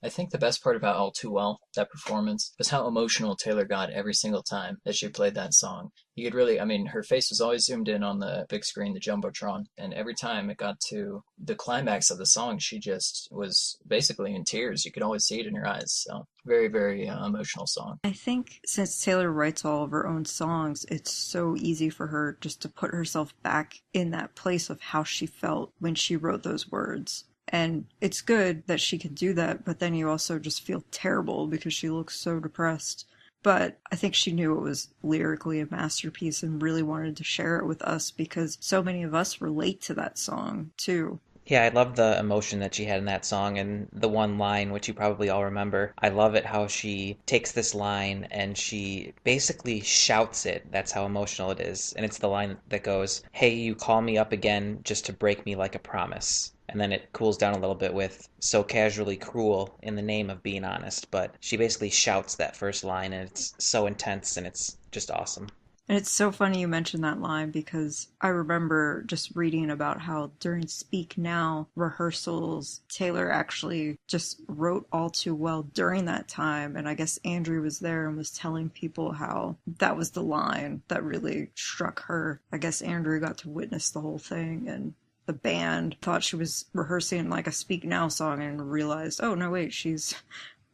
I think the best part about All Too Well, that performance, was how emotional Taylor got every single time that she played that song. You could really, her face was always zoomed in on the big screen, the Jumbotron, and every time it got to the climax of the song, she just was basically in tears. You could always see it in her eyes. So very, very emotional song. I think since Taylor writes all of her own songs, it's so easy for her just to put herself back in that place of how she felt when she wrote those words. And it's good that she can do that, but then you also just feel terrible because she looks so depressed. But I think she knew it was lyrically a masterpiece and really wanted to share it with us because so many of us relate to that song, too. Yeah, I love the emotion that she had in that song and the one line, which you probably all remember. I love it how she takes this line and she basically shouts it. That's how emotional it is. And it's the line that goes, "Hey, you call me up again just to break me like a promise." And then it cools down a little bit with "so casually cruel in the name of being honest." But she basically shouts that first line and it's so intense and it's just awesome. And it's so funny you mentioned that line because I remember just reading about how during Speak Now rehearsals, Taylor actually just wrote All Too Well during that time. And I guess Andrew was there and was telling people how that was the line that really struck her. I guess Andrew got to witness the whole thing and the band thought she was rehearsing like a Speak Now song and realized, oh, no, wait, she's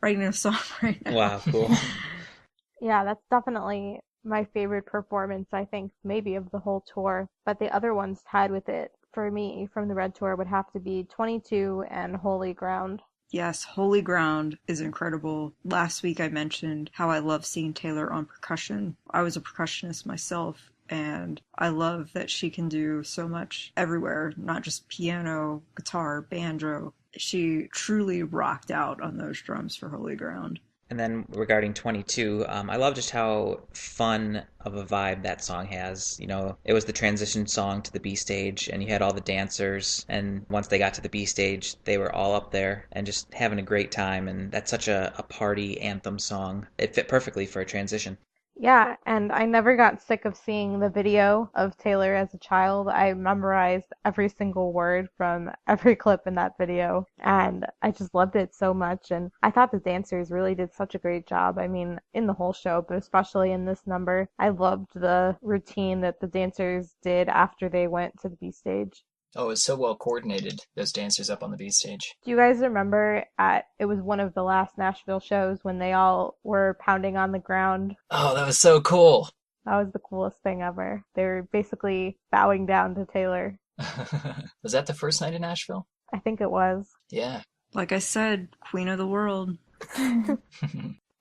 writing a song right now. Wow, cool. Yeah, that's definitely my favorite performance, I think, maybe of the whole tour. But the other ones tied with it, for me, from the Red Tour would have to be 22 and Holy Ground. Yes, Holy Ground is incredible. Last week I mentioned how I love seeing Taylor on percussion. I was a percussionist myself, and I love that she can do so much everywhere, not just piano, guitar, banjo. She truly rocked out on those drums for Holy Ground. And then regarding 22, I love just how fun of a vibe that song has. You know, it was the transition song to the B stage, and you had all the dancers, and once they got to the B stage, they were all up there and just having a great time, and that's such a party anthem song. It fit perfectly for a transition. Yeah, and I never got sick of seeing the video of Taylor as a child. I memorized every single word from every clip in that video, and I just loved it so much. And I thought the dancers really did such a great job. I mean, in the whole show, but especially in this number. I loved the routine that the dancers did after they went to the B stage. Oh, it was so well coordinated, those dancers up on the B stage. Do you guys remember it was one of the last Nashville shows when they all were pounding on the ground? Oh, that was so cool. That was the coolest thing ever. They were basically bowing down to Taylor. Was that the first night in Nashville? I think it was. Yeah. Like I said, queen of the world.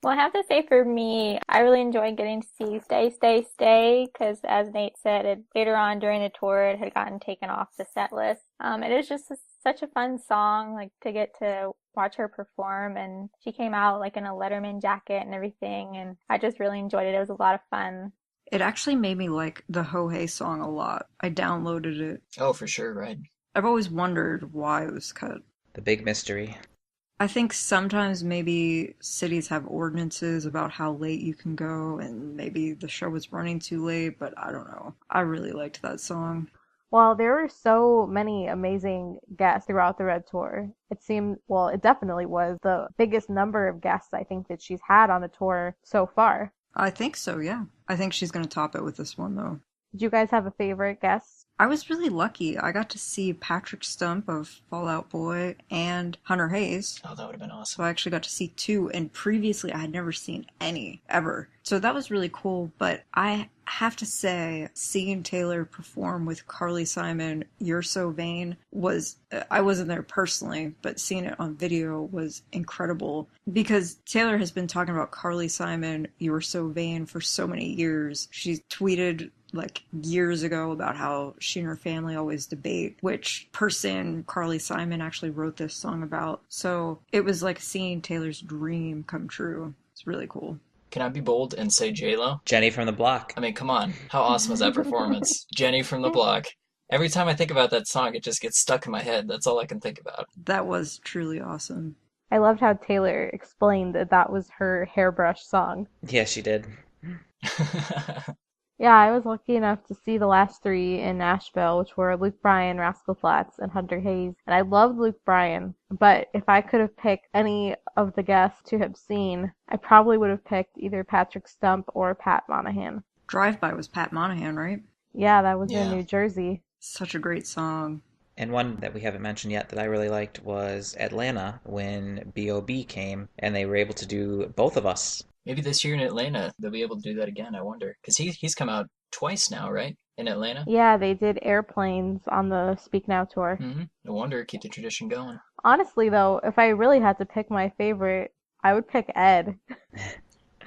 Well, I have to say for me, I really enjoyed getting to see Stay, Stay, Stay, because as Nate said, later on during the tour, it had gotten taken off the set list. It is just such a fun song, like, to get to watch her perform, and she came out, like, in a Letterman jacket and everything, and I just really enjoyed it. It was a lot of fun. It actually made me like the Ho Hey song a lot. I downloaded it. Oh, for sure, right. I've always wondered why it was cut. The big mystery. I think sometimes maybe cities have ordinances about how late you can go, and maybe the show was running too late, but I don't know. I really liked that song. Well, there were so many amazing guests throughout the Red Tour. It seemed, well, it definitely was the biggest number of guests I think that she's had on the tour so far. I think so, yeah. I think she's going to top it with this one, though. Did you guys have a favorite guest? I was really lucky. I got to see Patrick Stump of Fall Out Boy and Hunter Hayes. Oh, that would have been awesome. So I actually got to see two, and previously I had never seen any, ever. So that was really cool, but I have to say, seeing Taylor perform with Carly Simon, You're So Vain, I wasn't there personally, but seeing it on video was incredible. Because Taylor has been talking about Carly Simon, You're So Vain for so many years. She tweeted like years ago about how she and her family always debate which person Carly Simon actually wrote this song about. So it was like seeing Taylor's dream come true. It's really cool. Can I be bold and say J-Lo? Jenny from the Block. I mean, come on. How awesome was that performance? Jenny from the Block. Every time I think about that song, it just gets stuck in my head. That's all I can think about. That was truly awesome. I loved how Taylor explained that that was her hairbrush song. Yeah, she did. Yeah, I was lucky enough to see the last three in Nashville, which were Luke Bryan, Rascal Flatts, and Hunter Hayes. And I loved Luke Bryan, but if I could have picked any of the guests to have seen, I probably would have picked either Patrick Stump or Pat Monahan. Drive By was Pat Monahan, right? Yeah, that was in New Jersey. Such a great song. And one that we haven't mentioned yet that I really liked was Atlanta, when B.O.B. came, and they were able to do both of us. Maybe this year in Atlanta, they'll be able to do that again, I wonder. Because he's come out twice now, right? In Atlanta? Yeah, they did Airplanes on the Speak Now tour. Mm-hmm. No wonder, keep the tradition going. Honestly, though, if I really had to pick my favorite, I would pick Ed.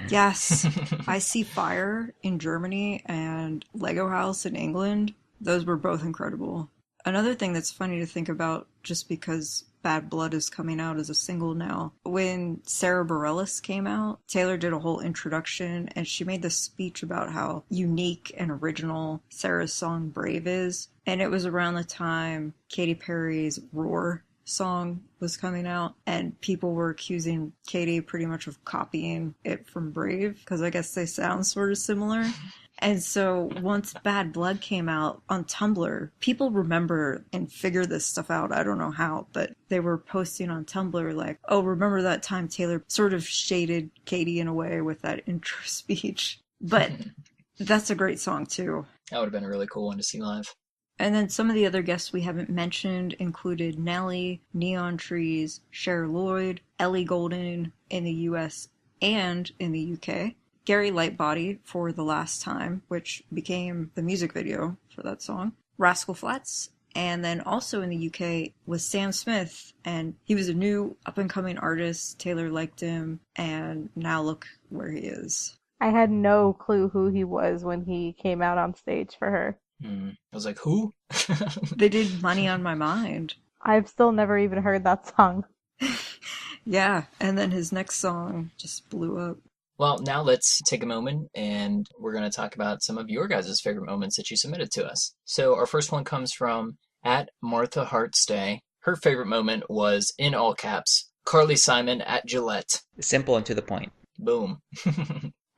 Yes. I See Fire in Germany and Lego House in England. Those were both incredible. Another thing that's funny to think about, just because Bad Blood is coming out as a single now. When Sarah Bareilles came out, Taylor did a whole introduction, and she made this speech about how unique and original Sarah's song Brave is. And it was around the time Katy Perry's Roar song was coming out, and people were accusing Katy pretty much of copying it from Brave, because I guess they sound sort of similar. And so once Bad Blood came out on Tumblr, people remember and figure this stuff out. I don't know how, but they were posting on Tumblr like, oh, remember that time Taylor sort of shaded Katy in a way with that intro speech. But that's a great song too. That would have been a really cool one to see live. And then some of the other guests we haven't mentioned included Nelly, Neon Trees, Cher Lloyd, Ellie Goulding in the US and in the UK. Gary Lightbody for The Last Time, which became the music video for that song. Rascal Flatts. And then also in the UK was Sam Smith, and he was a new up-and-coming artist. Taylor liked him, and now look where he is. I had no clue who he was when he came out on stage for her. I was like, who? They did Money on My Mind. I've still never even heard that song. Yeah, and then his next song just blew up. Well, now let's take a moment and we're going to talk about some of your guys' favorite moments that you submitted to us. So our first one comes from @MarthaHartstay. Her favorite moment was, in all caps, Carly Simon at Gillette. Simple and to the point. Boom.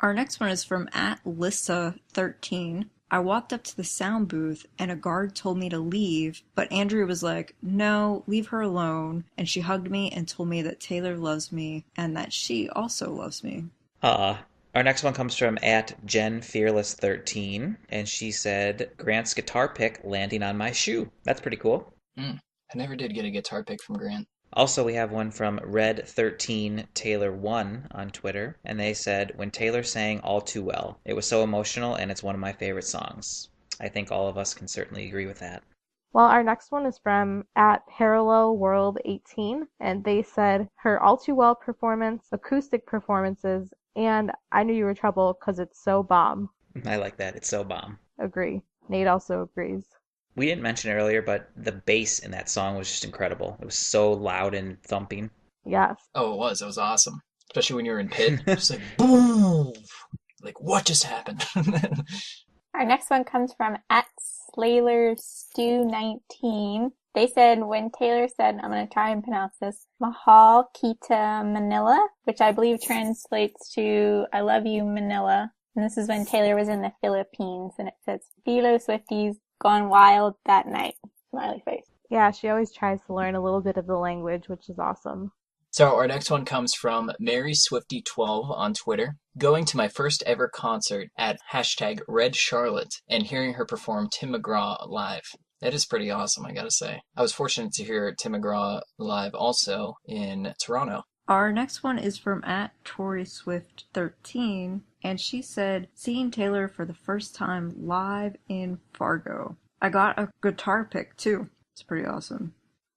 Our next one is from @Lissa13. I walked up to the sound booth and a guard told me to leave, but Andrea was like, no, leave her alone. And she hugged me and told me that Taylor loves me and that she also loves me. Our next one comes from @JenFearless13, and she said, Grant's guitar pick landing on my shoe. That's pretty cool. I never did get a guitar pick from Grant. Also, we have one from Red13Taylor1 on Twitter, and they said, when Taylor sang All Too Well, it was so emotional and it's one of my favorite songs. I think all of us can certainly agree with that. Well, our next one is from @ParallelWorld18, and they said her All Too Well performance, acoustic performances, and I Knew You Were Trouble because it's so bomb. I like that. It's so bomb. Agree. Nate also agrees. We didn't mention it earlier, but the bass in that song was just incredible. It was so loud and thumping. Yes. Oh, it was. It was awesome. Especially when you were in pit. Just like, boom! Like, what just happened? Our next one comes from @SlaylerStew19. They said when Taylor said, I'm going to try and pronounce this, Mahal Kita Manila, which I believe translates to I love you Manila. And this is when Taylor was in the Philippines, and it says, Philo Swifties gone wild that night. Smiley face. Yeah, she always tries to learn a little bit of the language, which is awesome. So our next one comes from MarySwifty12 on Twitter. Going to my first ever concert at #RedCharlotte and hearing her perform Tim McGraw live. That is pretty awesome, I gotta say. I was fortunate to hear Tim McGraw live also in Toronto. Our next one is from @TorySwift13, and she said, seeing Taylor for the first time live in Fargo. I got a guitar pick too. It's pretty awesome.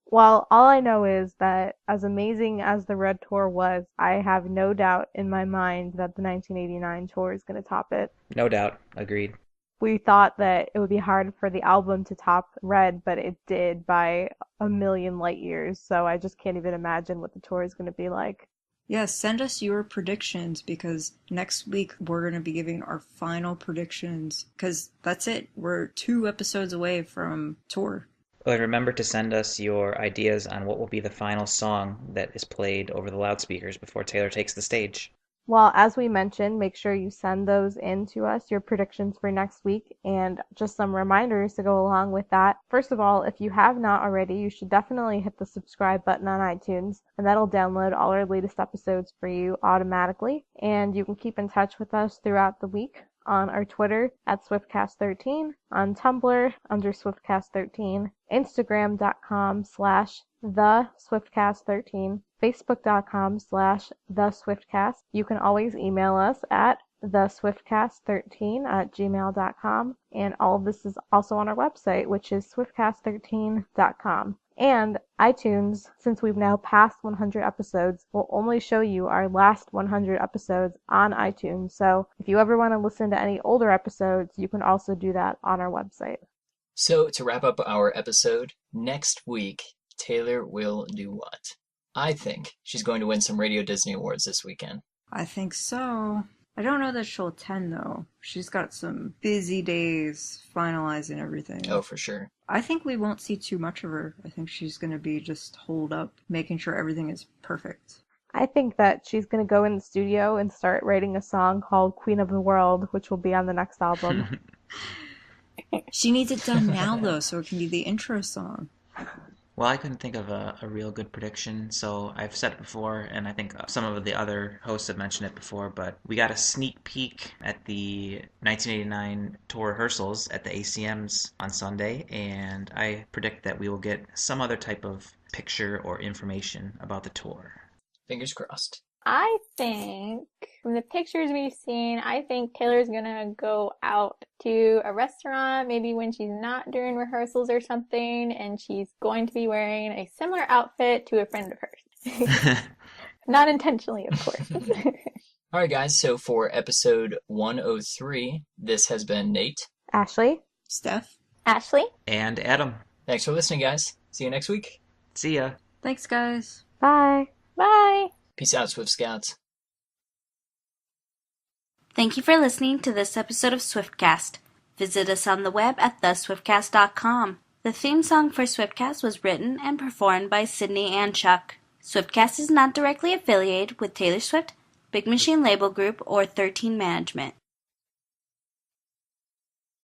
Well, all I know is that as amazing as the Red Tour was, I have no doubt in my mind that the 1989 tour is going to top it. No doubt. Agreed. We thought that it would be hard for the album to top Red, but it did by a million light years, so I just can't even imagine what the tour is going to be like. Yes, send us your predictions, because next week we're going to be giving our final predictions, because that's it. We're 2 episodes away from tour. Well, and remember to send us your ideas on what will be the final song that is played over the loudspeakers before Taylor takes the stage. Well, as we mentioned, make sure you send those in to us, your predictions for next week, and just some reminders to go along with that. First of all, if you have not already, you should definitely hit the subscribe button on iTunes, and that'll download all our latest episodes for you automatically. And you can keep in touch with us throughout the week on our Twitter @Swiftcast13, on Tumblr under Swiftcast13, Instagram.com/TheSwiftcast13, Facebook.com/TheSwiftcast. You can always email us at theswiftcast13@gmail.com, and all of this is also on our website, which is swiftcast13.com. And iTunes, since we've now passed 100 episodes, will only show you our last 100 episodes on iTunes. So if you ever want to listen to any older episodes, you can also do that on our website. So to wrap up our episode, next week, Taylor will do what? I think she's going to win some Radio Disney Awards this weekend. I think so. I don't know that she'll attend, though. She's got some busy days finalizing everything. Oh, for sure. I think we won't see too much of her. I think she's going to be just holed up, making sure everything is perfect. I think that she's going to go in the studio and start writing a song called Queen of the World, which will be on the next album. She needs it done now, though, so it can be the intro song. Well, I couldn't think of a real good prediction, so I've said it before, and I think some of the other hosts have mentioned it before, but we got a sneak peek at the 1989 tour rehearsals at the ACMs on Sunday, and I predict that we will get some other type of picture or information about the tour. Fingers crossed. I think, from the pictures we've seen, I think Taylor's gonna go out to a restaurant, maybe when she's not during rehearsals or something, and she's going to be wearing a similar outfit to a friend of hers. Not intentionally, of course. All right, guys, so for episode 103, this has been Nate, Ashley, Steph, Ashley, And Adam. Thanks for listening, guys. See you next week. See ya. Thanks, guys. bye. bye! Peace out, Swift Scouts. Thank you for listening to this episode of Swiftcast. Visit us on the web at theswiftcast.com. The theme song for Swiftcast was written and performed by Sydney and Chuck. Swiftcast is not directly affiliated with Taylor Swift, Big Machine Label Group, or 13 Management.